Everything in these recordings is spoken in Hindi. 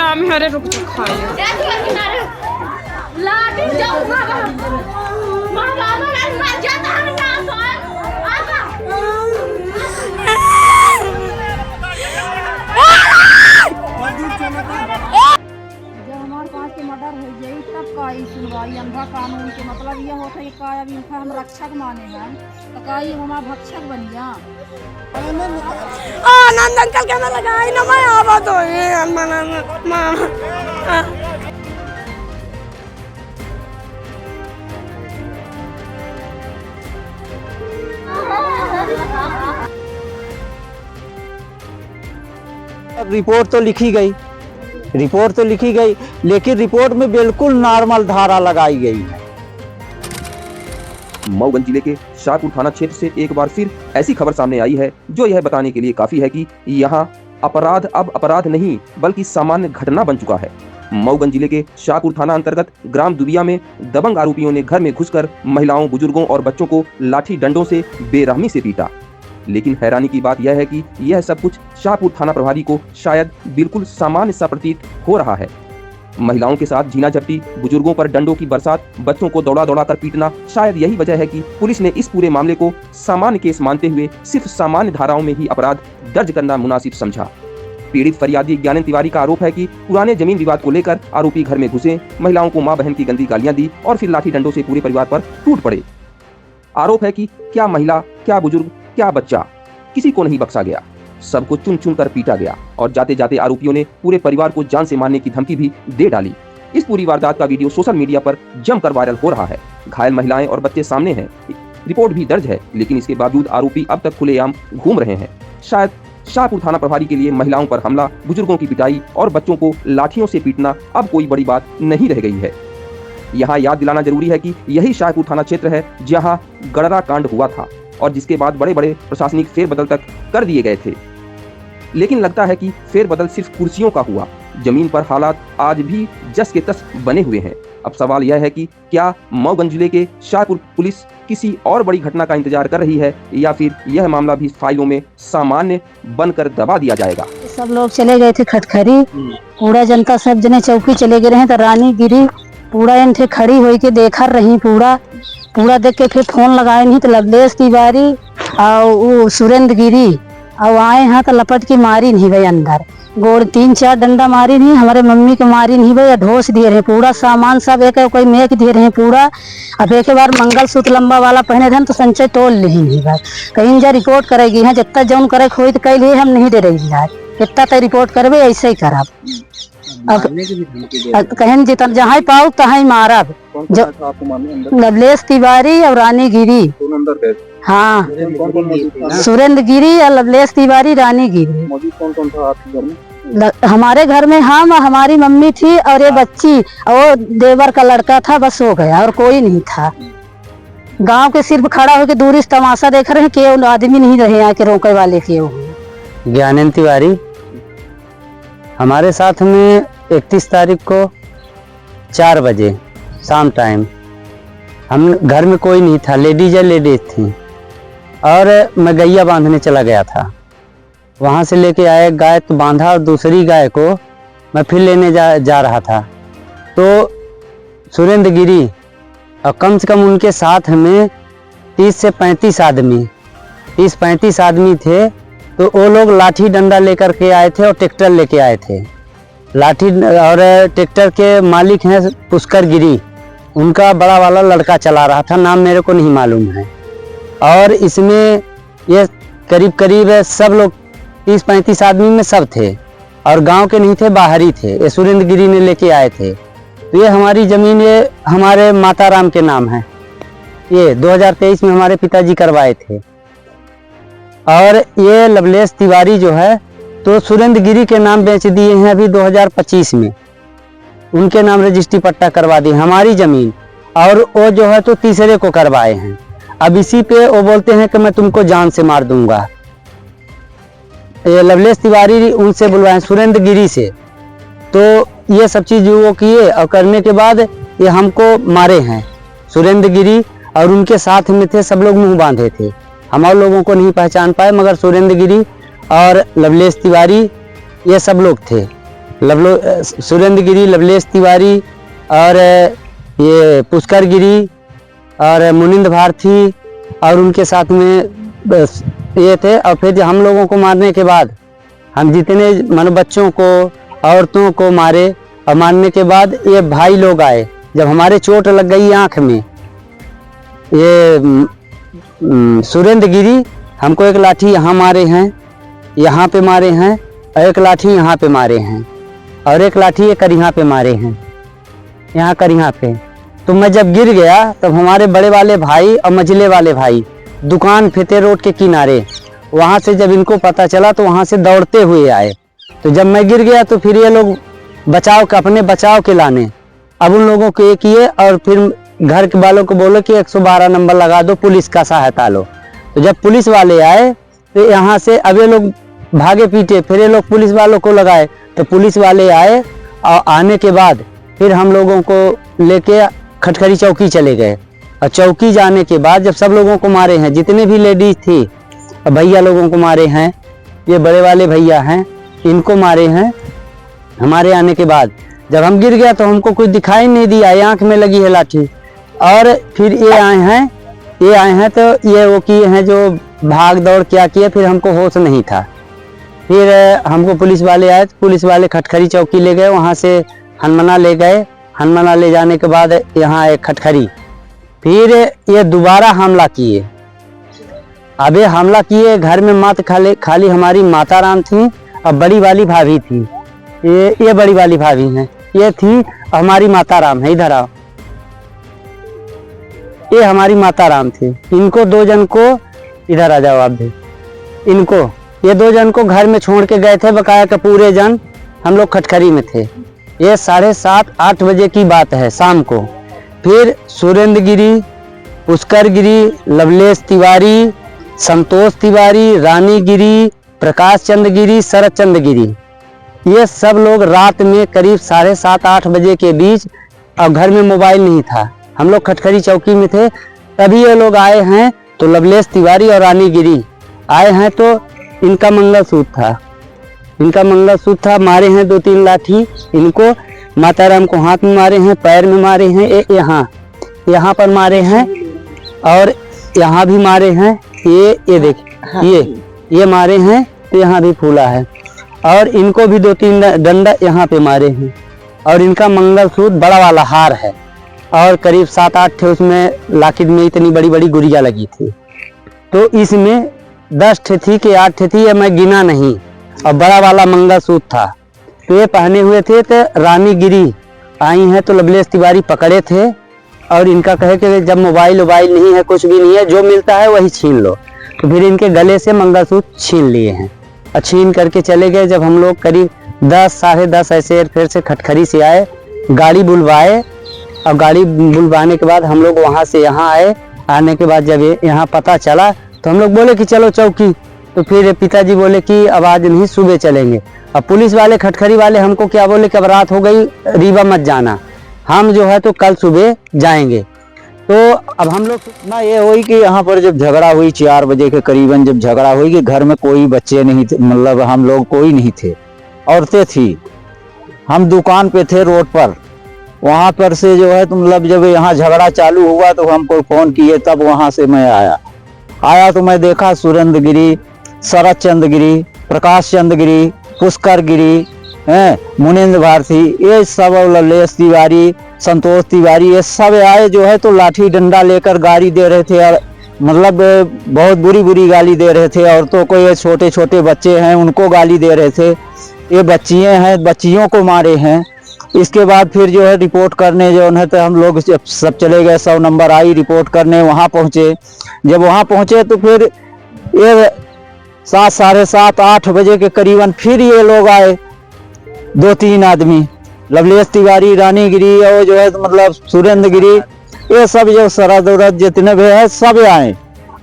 आम्ही अरे रुक जा खाइए मर्डर हो गई तब का सुनवाई अंधा कानून के मतलब ये होता है का अभी हम रक्षक माने हैं तो का हमारा भक्षक बन गया आनंद अंकल कहने लगा ना मैं आवा तो रिपोर्ट तो लिखी गई लेकिन रिपोर्ट में बिल्कुल नॉर्मल धारा लगाई गई है। मऊगंज जिले के शाहपुर थाना क्षेत्र से एक बार फिर ऐसी खबर सामने आई है जो यह बताने के लिए काफी है कि यहाँ अपराध अब अपराध नहीं बल्कि सामान्य घटना बन चुका है। मऊगंज जिले के शाहपुर थाना अंतर्गत ग्राम दुबिया में दबंग आरोपियों ने घर में घुसकर महिलाओं, बुजुर्गों और बच्चों को लाठी डंडों से बेरहमी से पीटा। लेकिन हैरानी की बात यह है कि यह सब कुछ शाहपुर थाना प्रभारी को शायद बिल्कुल सामान्य सा प्रतीत हो रहा है। महिलाओं के साथ झीना झपटी, बुजुर्गों पर डंडों की बरसात, बच्चों को दौड़ा दौड़ा कर पीटना, शायद यही वजह है कि पुलिस ने इस पूरे मामले को सामान्य केस मानते हुए सिर्फ सामान्य धाराओं में ही अपराध दर्ज करना मुनासिब समझा। पीड़ित फरियादी ज्ञानेंद्र तिवारी का आरोप है कि पुराने जमीन विवाद को लेकर आरोपी घर में घुसे, महिलाओं को मां बहन की गंदी गालियां दी और फिर लाठी डंडों से पूरे परिवार पर टूट पड़े। आरोप है कि क्या महिला, क्या बुजुर्ग, क्या बच्चा, किसी को नहीं बख्शा गया, सबको चुन चुन कर पीटा गया और जाते जाते आरोपियों ने पूरे परिवार को जान से मारने की धमकी भी दे डाली। इस पूरी वारदात का वीडियो सोशल मीडिया पर जमकर वायरल हो रहा है। घायल महिलाएं और बच्चे सामने हैं, रिपोर्ट भी दर्ज है, लेकिन इसके बावजूद आरोपी अब तक खुलेआम घूम रहे हैं। शायद शाहपुर थाना प्रभारी के लिए महिलाओं पर हमला, बुजुर्गों की पिटाई और बच्चों को लाठियों से पीटना अब कोई बड़ी बात नहीं रह गई है। यहाँ याद दिलाना जरूरी है कि यही शाहपुर थाना क्षेत्र है जहाँ गड़रा कांड हुआ था और जिसके बाद बड़े बड़े प्रशासनिक फेरबदल तक कर दिए गए थे। लेकिन लगता है कि फेरबदल सिर्फ कुर्सियों का हुआ, जमीन पर हालात आज भी जस के तस बने हुए हैं। अब सवाल यह है कि क्या मऊगंज जिले के शाहपुर पुलिस किसी और बड़ी घटना का इंतजार कर रही है या फिर यह मामला भी फाइलों में सामान्य बनकर दबा दिया जाएगा। सब लोग चले गए थे खटखरी, पूरा जनता सब जने चौकी चले गए तो रानी गिरी पूरा इनसे खड़ी हुई के देखा रही, पूरा देख के फिर फोन लगाए नहीं तो लवलेश तिवारी और सुरेंद्र गिरी और आए हैं तो लपट की मारी नहीं भाई, अंदर गोड़ 3-4 डंडा मारी नहीं, हमारे मम्मी के मारी नहीं भाई, ढोस दिए रहे पूरा सामान सब एक कोई मेक दिए रहे पूरा। अब एक बार मंगलसूत्र लंबा वाला पहने थे तो संचय तोल नहीं भाई, कहीं जा रिपोर्ट करेगी है जितना जौन करे हो तो कल हम नहीं दे रही है, जितना तो रिपोर्ट करबे ऐसे ही करब। अब कहीं जितना जहाँ पाओ तहाँ मारब। लवलेश तिवारी और रानी गिरी, हाँ सुरेंद्र गिरी और लवलेश तिवारी, रानी गिरी। कौन था आपके घर में? हमारे घर में हम, हमारी मम्मी थी और ये बच्ची और देवर का लड़का था, बस हो गया और कोई नहीं था। गांव के सिर्फ खड़ा होकर दूरी से तमाशा देख रहे हैं, केवल आदमी नहीं रहे आके रोकने वाले के। ज्ञानेंद्र तिवारी हमारे साथ में 31 तारीख को 4 बजे शाम टाइम, हम घर में कोई नहीं था, लेडीज थी और मैं गैया बांधने चला गया था। वहाँ से लेके आए गाय तो बांधा और दूसरी गाय को मैं फिर लेने जा रहा था तो सुरेंद्र गिरी और कम से कम उनके साथ में 30 से 35 आदमी 30-35 आदमी थे। तो वो लोग लाठी डंडा लेकर के आए थे और ट्रैक्टर लेके आए थे। लाठी और ट्रैक्टर के मालिक हैं पुष्कर गिरी, उनका बड़ा वाला लड़का चला रहा था, नाम मेरे को नहीं मालूम है। और इसमें ये करीब सब लोग 30-35 आदमी में सब थे और गांव के नहीं थे, बाहरी थे। ये सुरेंद्र गिरी ने लेके आए थे। तो ये हमारी जमीन ये हमारे माता राम के नाम है, ये 2023 में हमारे पिताजी करवाए थे। और ये लवलेश तिवारी जो है तो सुरेंद्र गिरी के नाम बेच दिए हैं अभी 2025 में, उनके नाम रजिस्ट्री पट्टा करवा दिए हमारी जमीन। और वो जो है तो तीसरे को करवाए हैं। अब इसी पे वो बोलते हैं कि मैं तुमको जान से मार दूंगा। ये लवलेश तिवारी उनसे बुलवाए सुरेंद्र गिरी से, तो ये सब चीज वो किए और करने के बाद ये हमको मारे हैं। सुरेंद्र गिरी और उनके साथ में थे सब लोग मुंह बांधे थे, हमारे लोगों को नहीं पहचान पाए, मगर सुरेंद्र गिरी और लवलेश तिवारी ये सब लोग थे। सुरेंद्र गिरी, लवलेश तिवारी और ये पुष्कर गिरी और मुनिंद भारती और उनके साथ में बस ये थे। और फिर हम लोगों को मारने के बाद हम जितने मन बच्चों को औरतों को मारे, और मारने के बाद ये भाई लोग आए। जब हमारे चोट लग गई आँख में, ये सुरेंद्र गिरी हमको एक लाठी यहाँ मारे हैं, यहाँ पे मारे हैं, और एक लाठी यहाँ पे मारे हैं, और एक लाठी ये करिहा पे मारे हैं, यहाँ करिहा पे। तो मैं जब गिर गया तब हमारे बड़े वाले भाई और मझले वाले भाई दुकान फेते रोड के किनारे, वहाँ से जब इनको पता चला तो वहाँ से दौड़ते हुए आए। तो जब मैं गिर गया तो फिर ये लोग अपने बचाव के लाने अब उन लोगों को ये किए, और फिर घर के वालों को बोलो कि 112 नंबर लगा दो, पुलिस का सहायता लो। तो जब पुलिस वाले आए तो यहाँ से अब ये लोग भागे पीटे, फिर ये लोग पुलिस वालों को लगाए। तो पुलिस वाले आए, और आने के बाद फिर हम लोगों को लेके खटखरी चौकी चले गए। और चौकी जाने के बाद जब सब लोगों को मारे हैं, जितने भी लेडीज थी, भैया लोगों को मारे हैं, ये बड़े वाले भैया हैं, इनको मारे हैं। हमारे आने के बाद जब हम गिर गया तो हमको कुछ दिखाई नहीं दिया, आँख में लगी है लाठी। और फिर ये आए हैं तो ये वो किए हैं जो भाग दौड़ क्या किए, फिर हमको होश नहीं था। फिर हमको पुलिस वाले आए, पुलिस वाले खटखरी चौकी ले गए, वहाँ से हनुमाना ले गए। हनुमाना ले जाने के बाद यहाँ एक खटखरी, फिर ये दोबारा हमला किए। अब ये हमला किए, घर में मत खाली हमारी माता राम थी और बड़ी वाली भाभी थी। ये बड़ी वाली भाभी हैं, ये थी हमारी माता राम है। इधर आओ, ये हमारी माता राम थी। इनको 2 जन को, इधर आ जाओ आप भी, इनको ये 2 जन को घर में छोड़ के गए थे, बकाया के पूरे जन हम लोग खटखरी में थे। ये 7:30-8 बजे की बात है शाम को। फिर सुरेंद्र गिरी, पुष्कर गिरी, लवलेश तिवारी, संतोष तिवारी, रानी गिरी, प्रकाश चंद्र गिरी, शरद चंद्र गिरी, ये सब लोग रात में करीब 7:30-8 बजे के बीच, अब घर में मोबाइल नहीं था, हम लोग खटखरी चौकी में थे, तभी ये लोग आए हैं। तो लवलेश तिवारी और रानी गिरी आए हैं, तो इनका मंगलसूत्र था, मारे हैं 2-3 लाठी इनको। माता राम को हाथ में मारे हैं, पैर में मारे हैं, यहाँ पर मारे हैं, और यहाँ भी मारे हैं। ये देख, ये मारे हैं, तो यहाँ भी फूला है, और इनको भी 2-3 डंडा यहाँ पे मारे हैं। और इनका मंगलसूत्र बड़ा वाला हार है, और करीब 7-8 थे उसमें, लाकिट में इतनी बड़ी बड़ी गुड़िया लगी थी। तो इसमें 10 ठे थी कि 8 ठे थी, ये मैं गिना नहीं, और बड़ा वाला मंगलसूत्र था। तो ये पहने हुए थे। तो रानी गिरी आई हैं, तो लवलेश तिवारी पकड़े थे, और इनका कहे कि जब मोबाइल नहीं है, कुछ भी नहीं है, जो मिलता है वही छीन लो। तो फिर इनके गले से मंगलसूत्र छीन लिए हैं, और छीन करके चले गए। जब हम लोग करीब 10-10:30 ऐसे फिर से खटखरी से आए, गाड़ी बुलवाए, और गाड़ी बुलवाने के बाद हम लोग वहाँ से यहाँ आए। आने के बाद जब यहाँ पता चला तो हम लोग बोले कि चलो चौकी। तो फिर पिताजी बोले कि अब आज नहीं, सुबह चलेंगे। अब पुलिस वाले खटखरी वाले हमको क्या बोले कि अब रात हो गई, रीवा मत जाना, हम जो है तो कल सुबह जाएंगे। तो अब हम लोग ना ये हुई कि यहाँ पर जब झगड़ा हुई 4 बजे के करीबन, जब झगड़ा हुई कि घर में कोई बच्चे नहीं थे, मतलब हम लोग कोई नहीं थे, औरतें थी, हम दुकान पे थे रोड पर। वहाँ पर से जो है तो मतलब जब यहाँ झगड़ा चालू हुआ तो हमको फोन किए, तब वहाँ से मैं आया तो मैं देखा सुरेंद्र गिरी, शरद चंद्र गिरी, प्रकाश चंद्र गिरी, पुष्कर गिरी, मुनिंद भारती, ये सब, लवलेश तिवारी, संतोष तिवारी, ये सब आए जो है तो लाठी डंडा लेकर गाली दे रहे थे, और मतलब बहुत बुरी गाली दे रहे थे। औरतों को, ये छोटे छोटे बच्चे हैं उनको गाली दे रहे थे, ये बच्चियाँ हैं, बच्चियों को मारे हैं। इसके बाद फिर जो है रिपोर्ट करने जो है तो हम लोग सब चले गए, 100 नंबर आई रिपोर्ट करने, वहाँ पहुँचे। जब वहाँ पहुँचे तो फिर ये 7-7:30-8 बजे के करीबन फिर ये लोग आए, 2-3 आदमी, लवलेश तिवारी, रानी गिरी और जो है तो मतलब सुरेंद्र गिरी, ये सब जो शरद उरद जितने भी है सब आए।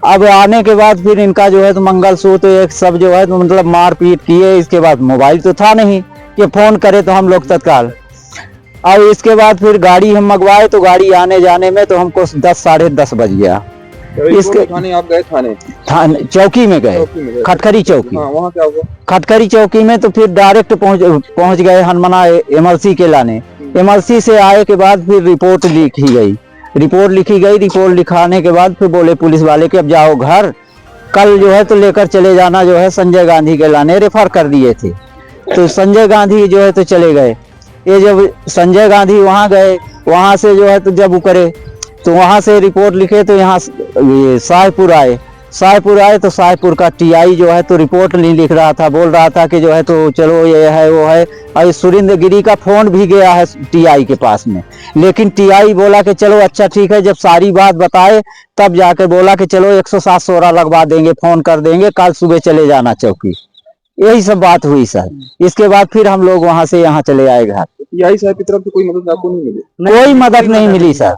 अब आने के बाद फिर इनका जो है तो मंगलसूत्र एक सब जो है तो मतलब मारपीट किए। इसके बाद मोबाइल तो था नहीं कि फोन करे तो हम लोग तत्काल। अब इसके बाद फिर गाड़ी हम मंगवाए, तो गाड़ी आने जाने में तो हमको 10-10:30 बज गया। इसके थाने आप गए थाने चौकी में गए, खटखरी चौकी। वहाँ क्या हुआ? खटखरी चौकी में तो फिर डायरेक्ट पहुंच गए हनुमाना एमएलसी के लाने। एमएलसी से आए के बाद फिर रिपोर्ट लिखी गई। रिपोर्ट लिखाने के बाद फिर बोले पुलिस वाले कि अब जाओ घर, कल जो है तो लेकर चले जाना जो है संजय गांधी के लाने, रेफर कर दिए थे। तो संजय गांधी जो है तो चले गए। ये जब संजय गांधी वहां गए, वहां से जो है तो जब उकरे तो वहां से रिपोर्ट लिखे तो यहाँ शाहपुर आए तो शाहपुर का टीआई जो है तो रिपोर्ट नहीं लिख रहा था, बोल रहा था कि जो है तो चलो ये है वो है। और सुरेंद्र गिरी का फोन भी गया है टीआई के पास में, लेकिन टीआई बोला कि चलो अच्छा ठीक है, जब सारी बात बताए तब जाके बोला कि चलो 107 सोरा लगवा देंगे, फोन कर देंगे, कल सुबह चले जाना चौकी। यही सब बात हुई सर। इसके बाद फिर हम लोग वहां से यहाँ चले आए घर। टीआई साहब की तरफ से कोई मदद आपको नहीं मिली? कोई मदद नहीं मिली सर,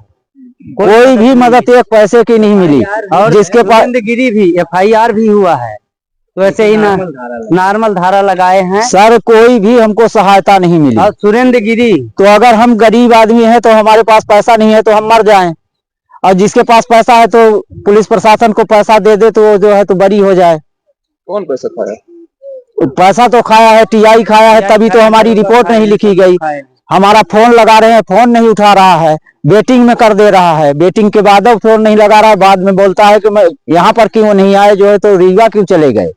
कोई भी मदद एक पैसे की नहीं मिली। और जिसके पास गिरी भी FIR भी हुआ है, वैसे ही नॉर्मल धारा लगाए हैं सर, कोई भी हमको सहायता नहीं मिली। और सुरेंद्र गिरी तो अगर हम गरीब आदमी हैं तो हमारे पास पैसा नहीं है तो हम मर जाएं, और जिसके पास पैसा है तो पुलिस प्रशासन को पैसा दे दे तो जो है तो बरी हो जाए। कौन पैसा खाया? पैसा तो खाया है, टीआई खाया है, तभी तो हमारी रिपोर्ट नहीं लिखी गई। हमारा फोन लगा रहे हैं, फोन नहीं उठा रहा है, वेटिंग में कर दे रहा है। वेटिंग के बाद अब फोन नहीं लगा रहा है, बाद में बोलता है कि मैं यहाँ पर क्यों नहीं आए, जो है तो रीवा क्यों चले गए।